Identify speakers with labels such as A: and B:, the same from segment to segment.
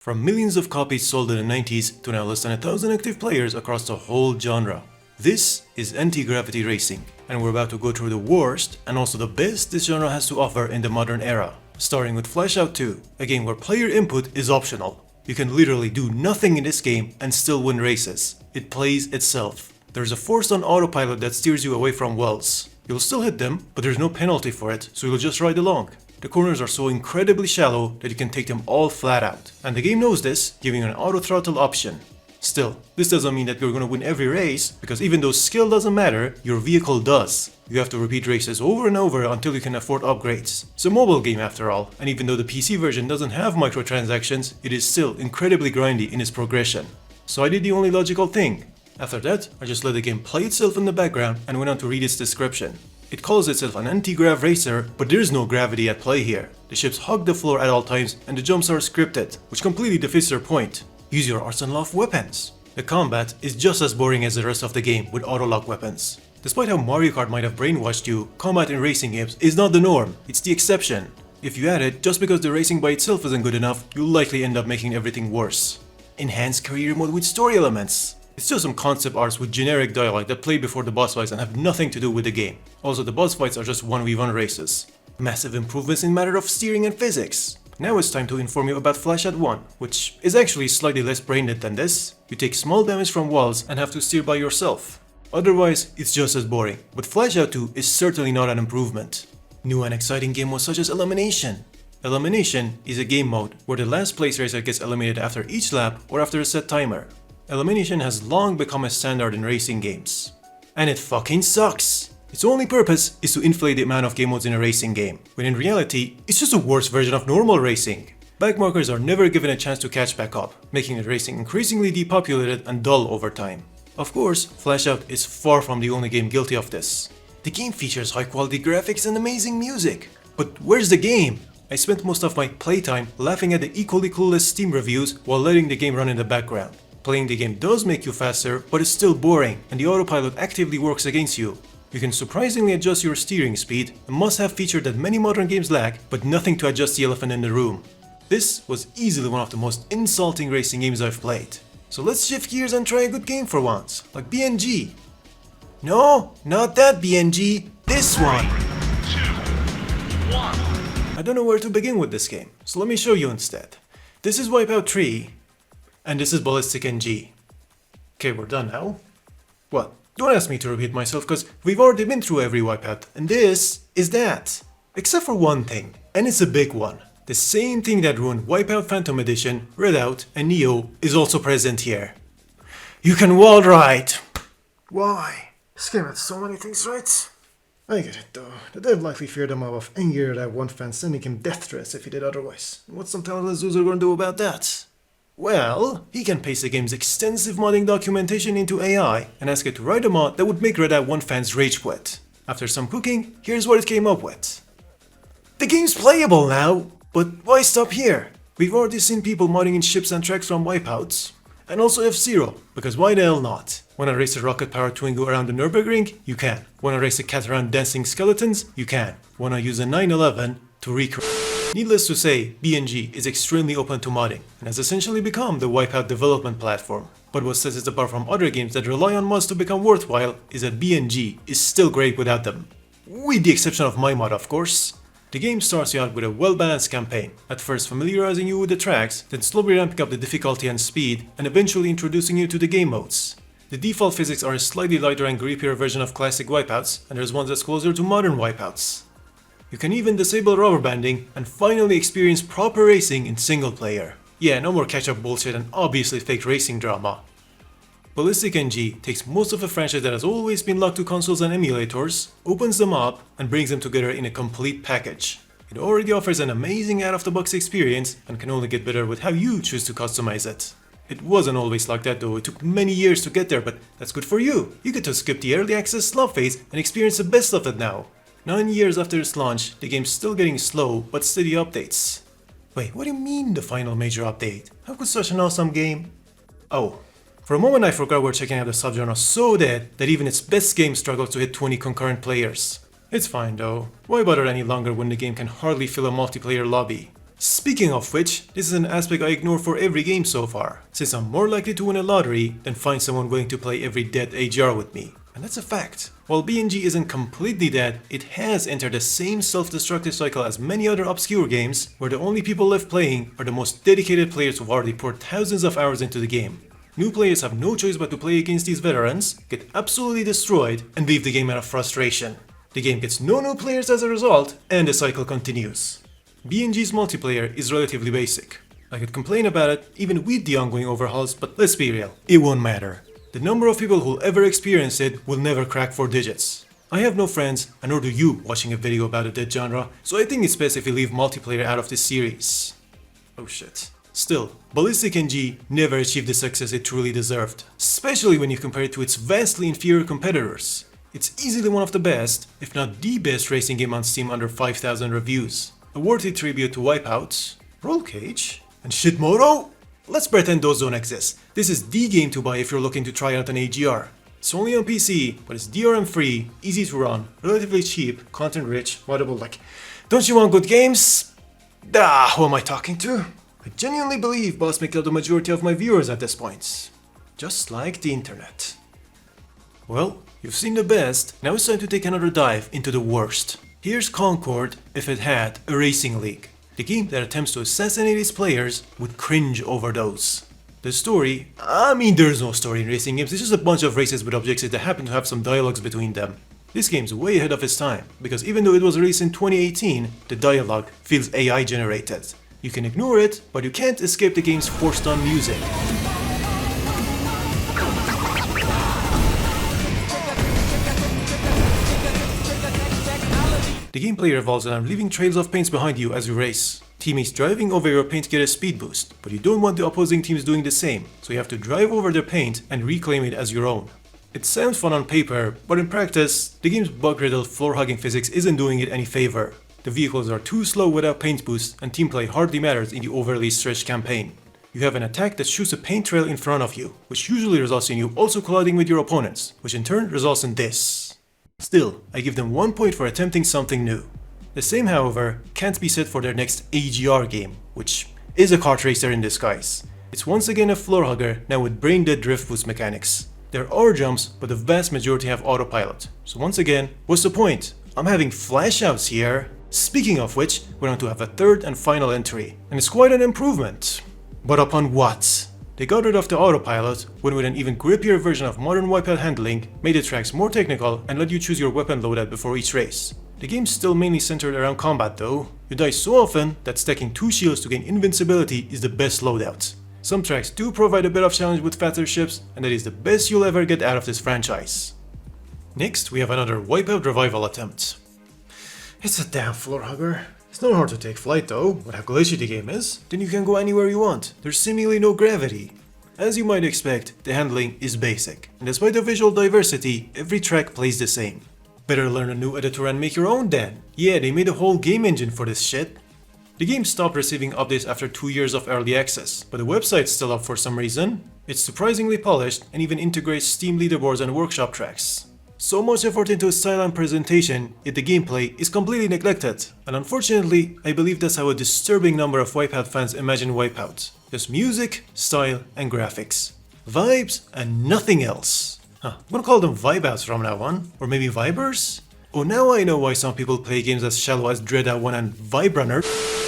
A: From millions of copies sold in the 90s to now less than 1,000 active players across the whole genre. This is anti-gravity racing, and we're about to go through the worst and also the best this genre has to offer in the modern era. Starting with Flashout 2, a game where player input is optional. You can literally do nothing in this game and still win races. It plays itself. There's a force on autopilot that steers you away from wells. You'll still hit them, but there's no penalty for it, so you'll just ride along. The corners are so incredibly shallow that you can take them all flat out. And the game knows this, giving you an auto throttle option. Still, this doesn't mean that you're gonna win every race, because even though skill doesn't matter, your vehicle does. You have to repeat races over and over until you can afford upgrades. It's a mobile game after all, and even though the PC version doesn't have microtransactions, it is still incredibly grindy in its progression. So I did the only logical thing. After that, I just let the game play itself in the background and went on to read its description. It calls itself an anti-grav racer, but there's no gravity at play here. The ships hug the floor at all times and the jumps are scripted, which completely defeats their point. Use your arsenal of weapons. The combat is just as boring as the rest of the game with auto-lock weapons. Despite how Mario Kart might have brainwashed you, combat in racing games is not the norm, it's the exception. If you add it, just because the racing by itself isn't good enough, you'll likely end up making everything worse. Enhanced career mode with story elements. It's just some concept arts with generic dialogue that play before the boss fights and have nothing to do with the game. Also, the boss fights are just 1v1 races. Massive improvements in matter of steering and physics. Now it's time to inform you about Flashout 1, which is actually slightly less brain-dead than this. You take small damage from walls and have to steer by yourself. Otherwise, it's just as boring, but Flashout 2 is certainly not an improvement. New and exciting game modes such as Elimination. Elimination is a game mode where the last place racer gets eliminated after each lap or after a set timer. Elimination has long become a standard in racing games. And it fucking sucks! Its only purpose is to inflate the amount of game modes in a racing game, when in reality, it's just a worse version of normal racing. Backmarkers are never given a chance to catch back up, making the racing increasingly depopulated and dull over time. Of course, Flashout is far from the only game guilty of this. The game features high quality graphics and amazing music. But where's the game? I spent most of my playtime laughing at the equally clueless Steam reviews while letting the game run in the background. Playing the game does make you faster, but it's still boring, and the autopilot actively works against you. You can surprisingly adjust your steering speed, a must-have feature that many modern games lack, but nothing to adjust the elephant in the room. This was easily one of the most insulting racing games I've played. So let's shift gears and try a good game for once, like BNG. No, not that BNG, this one!
B: 2, 1.
A: I don't know where to begin with this game, so let me show you instead. This is Wipeout 3. And this is BallisticNG. Okay, we're done now. Well, don't ask me to repeat myself, because we've already been through every Wipeout, and this is that. Except for one thing, and it's a big one. The same thing that ruined Wipeout Phantom Edition, Redout, and Neo is also present here. You can wall ride! Why? This game had so many things right. I get it though. The dev likely feared a mob of angry Redout 1 fans sending him death threats if he did otherwise. And what's some talentless user gonna do about that? Well, he can paste the game's extensive modding documentation into AI and ask it to write a mod that would make Redout 1 fans rage quit. After some cooking, here's what it came up with. The game's playable now, but why stop here? We've already seen people modding in ships and tracks from Wipeouts. And also F-Zero, because why the hell not? Wanna race a rocket-powered Twingo around the Nürburgring? You can. Wanna race a cat around dancing skeletons? You can. Wanna use a 911 to recreate? Needless to say, BNG is extremely open to modding and has essentially become the Wipeout development platform. But what sets it apart from other games that rely on mods to become worthwhile is that BNG is still great without them. With the exception of my mod, of course. The game starts you out with a well-balanced campaign, at first familiarizing you with the tracks, then slowly ramping up the difficulty and speed, and eventually introducing you to the game modes. The default physics are a slightly lighter and grippier version of classic Wipeouts, and there's one that's closer to modern Wipeouts. You can even disable rubber banding and finally experience proper racing in single player. Yeah, no more catch-up bullshit and obviously fake racing drama. BallisticNG takes most of a franchise that has always been locked to consoles and emulators, opens them up, and brings them together in a complete package. It already offers an amazing out-of-the-box experience and can only get better with how you choose to customize it. It wasn't always like that though, it took many years to get there, but that's good for you. You get to skip the early access slump phase and experience the best of it now. 9 years after its launch, the game's still getting slow but steady updates. Wait, what do you mean the final major update? How could such an awesome game... Oh, for a moment I forgot we're checking out the subgenre so dead that even its best game struggles to hit 20 concurrent players. It's fine though, why bother any longer when the game can hardly fill a multiplayer lobby? Speaking of which, this is an aspect I ignore for every game so far, since I'm more likely to win a lottery than find someone willing to play every dead AGR with me. And that's a fact. While BNG isn't completely dead, it has entered the same self-destructive cycle as many other obscure games, where the only people left playing are the most dedicated players who've already poured thousands of hours into the game. New players have no choice but to play against these veterans, get absolutely destroyed, and leave the game out of frustration. The game gets no new players as a result, and the cycle continues. BNG's multiplayer is relatively basic. I could complain about it even with the ongoing overhauls, but let's be real, it won't matter. The number of people who'll ever experience it will never crack 4 digits. I have no friends, and nor do you watching a video about a dead genre, so I think it's best if we leave multiplayer out of this series. Oh shit. Still, BallisticNG never achieved the success it truly deserved, especially when you compare it to its vastly inferior competitors. It's easily one of the best, if not the best racing game on Steam under 5,000 reviews. A worthy tribute to Wipeout, Roll Cage, and Shitmoto? Let's pretend those don't exist. This is the game to buy if you're looking to try out an AGR. It's only on PC, but it's DRM free, easy to run, relatively cheap, content rich, moddable like... Don't you want good games? Who am I talking to? I genuinely believe Boss may kill the majority of my viewers at this point. Just like the internet. Well, you've seen the best, now it's time to take another dive into the worst. Here's Concord if it had a racing league. The game that attempts to assassinate its players would cringe over those. The story? There's no story in racing games, it's just a bunch of races with objectives that happen to have some dialogues between them. This game's way ahead of its time, because even though it was released in 2018, the dialogue feels AI generated. You can ignore it, but you can't escape the game's forced on music. The gameplay revolves around leaving trails of paints behind you as you race. Teammates driving over your paint get a speed boost, but you don't want the opposing teams doing the same, so you have to drive over their paint and reclaim it as your own. It sounds fun on paper, but in practice, the game's bug-riddled floor-hugging physics isn't doing it any favor. The vehicles are too slow without paint boosts, and team play hardly matters in the overly stretched campaign. You have an attack that shoots a paint trail in front of you, which usually results in you also colliding with your opponents, which in turn results in this. Still, I give them 1 point for attempting something new. The same, however, can't be said for their next AGR game, which is a kart racer in disguise. It's once again a floor hugger, now with brain-dead drift boost mechanics. There are jumps, but the vast majority have autopilot. So once again, what's the point? I'm having flashouts here. Speaking of which, we're on to have a third and final entry, and it's quite an improvement. But upon what? They got rid of the autopilot, went with an even grippier version of modern Wipeout handling, made the tracks more technical, and let you choose your weapon loadout before each race. The game's still mainly centered around combat though. You die so often that stacking 2 shields to gain invincibility is the best loadout. Some tracks do provide a bit of challenge with faster ships, and that is the best you'll ever get out of this franchise. Next, we have another Wipeout revival attempt. It's a damn floor hugger. It's not hard to take flight though, with how glitchy the game is. Then you can go anywhere you want. There's seemingly no gravity. As you might expect, the handling is basic, and despite the visual diversity, every track plays the same. Better learn a new editor and make your own then. Yeah, they made a whole game engine for this shit. The game stopped receiving updates after 2 years of early access, but the website's still up for some reason. It's surprisingly polished and even integrates Steam leaderboards and workshop tracks. So much effort into style and presentation, yet the gameplay is completely neglected. And unfortunately, I believe that's how a disturbing number of Wipeout fans imagine Wipeout. Just music, style, and graphics. Vibes, and nothing else. I'm gonna call them Vibeouts from now on. Or maybe Vibers? Oh, now I know why some people play games as shallow as Dreadout 1 and Vibrunner.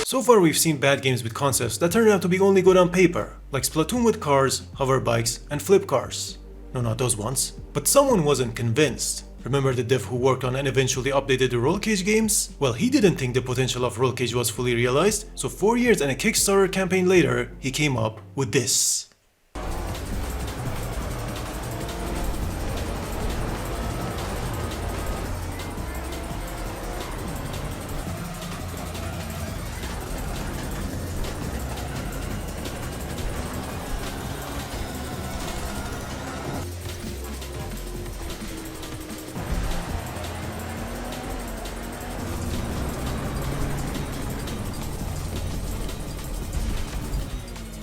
A: So far we've seen bad games with concepts that turned out to be only good on paper, like Splatoon with cars, hover bikes, and flip cars. No, not those ones. But someone wasn't convinced. Remember the dev who worked on and eventually updated the Roll Cage games? Well, he didn't think the potential of Roll Cage was fully realized, so 4 years and a Kickstarter campaign later, he came up with this.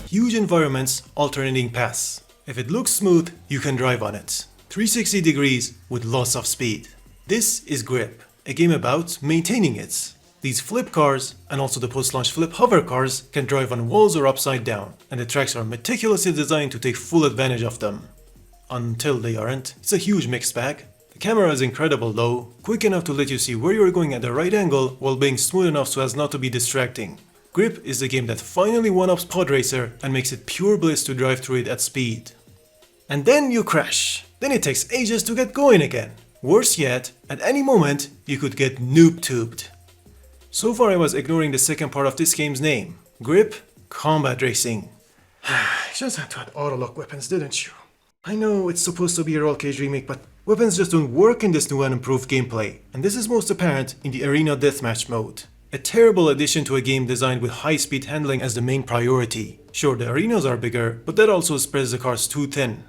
A: Huge environments, alternating paths. If it looks smooth, you can drive on it. 360 degrees with lots of speed. This is Grip, a game about maintaining it. These flip cars, and also the post-launch flip hover cars, can drive on walls or upside down, and the tracks are meticulously designed to take full advantage of them. Until they aren't. It's a huge mixed bag. The camera is incredible though, quick enough to let you see where you're going at the right angle while being smooth enough so as not to be distracting. Grip is the game that finally one-ups Pod Racer and makes it pure bliss to drive through it at speed. And then you crash. Then it takes ages to get going again. Worse yet, at any moment, you could get noob-tubed. So far I was ignoring the second part of this game's name. Grip Combat Racing. You just had to add auto-lock weapons, didn't you? I know it's supposed to be a roll cage remake, but weapons just don't work in this new and improved gameplay, and this is most apparent in the Arena Deathmatch mode. A terrible addition to a game designed with high-speed handling as the main priority. Sure, the arenas are bigger, but that also spreads the cars too thin.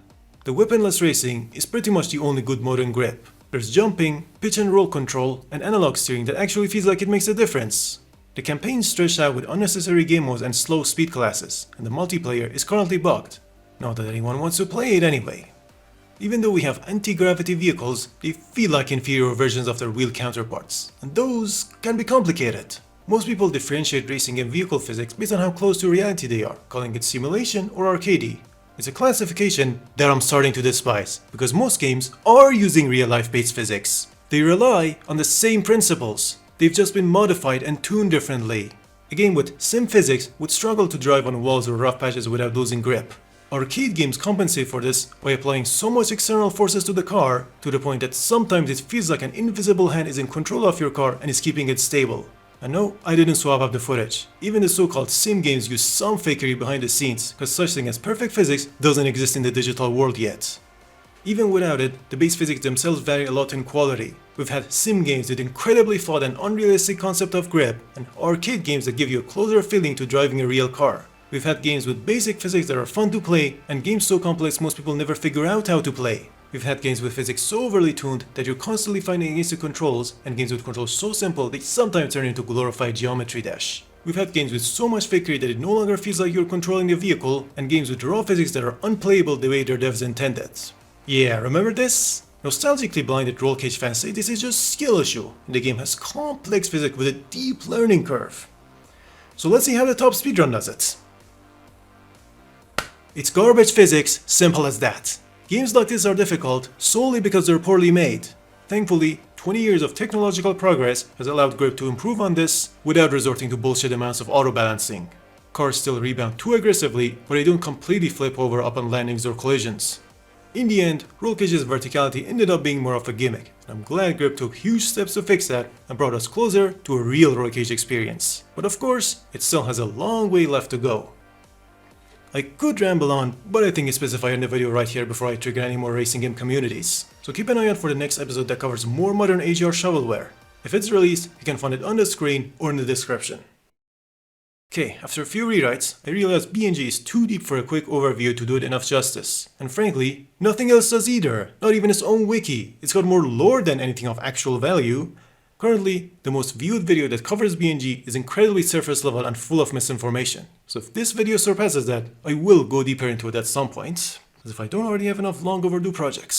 A: The weaponless racing is pretty much the only good mode in Grip. There's jumping, pitch and roll control, and analog steering that actually feels like it makes a difference. The campaign is stretched out with unnecessary game modes and slow speed classes, and the multiplayer is currently bugged. Not that anyone wants to play it anyway. Even though we have anti-gravity vehicles, they feel like inferior versions of their wheel counterparts, and those can be complicated. Most people differentiate racing and vehicle physics based on how close to reality they are, calling it simulation or arcade. It's a classification that I'm starting to despise, because most games are using real-life based physics. They rely on the same principles, they've just been modified and tuned differently. A game with sim physics would struggle to drive on walls or rough patches without losing grip. Arcade games compensate for this by applying so much external forces to the car, to the point that sometimes it feels like an invisible hand is in control of your car and is keeping it stable. And no, I didn't swap up the footage. Even the so-called sim games use some fakery behind the scenes, because such thing as perfect physics doesn't exist in the digital world yet. Even without it, the base physics themselves vary a lot in quality. We've had sim games with incredibly flawed and unrealistic concept of grip, and arcade games that give you a closer feeling to driving a real car. We've had games with basic physics that are fun to play, and games so complex most people never figure out how to play. We've had games with physics so overly tuned that you're constantly fighting against the controls, and games with controls so simple they sometimes turn into glorified geometry dash. We've had games with so much fakery that it no longer feels like you're controlling the vehicle, and games with raw physics that are unplayable the way their devs intended. Yeah, remember this? Nostalgically blinded roll cage fans say this is just skill issue, and the game has complex physics with a deep learning curve. So let's see how the top speedrun does it. It's garbage physics, simple as that. Games like this are difficult solely because they're poorly made. Thankfully, 20 years of technological progress has allowed Grip to improve on this without resorting to bullshit amounts of auto-balancing. Cars still rebound too aggressively, but they don't completely flip over upon landings or collisions. In the end, roll cage's verticality ended up being more of a gimmick, and I'm glad Grip took huge steps to fix that and brought us closer to a real roll cage experience. But of course, it still has a long way left to go. I could ramble on, but I think it's specified in the video right here before I trigger any more racing game communities. So keep an eye out for the next episode that covers more modern AGR shovelware. If it's released, you can find it on the screen or in the description. Okay, after a few rewrites, I realized BNG is too deep for a quick overview to do it enough justice. And frankly, nothing else does either, not even its own wiki. It's got more lore than anything of actual value. Currently, the most viewed video that covers BNG is incredibly surface level and full of misinformation. So if this video surpasses that, I will go deeper into it at some point, as if I don't already have enough long overdue projects.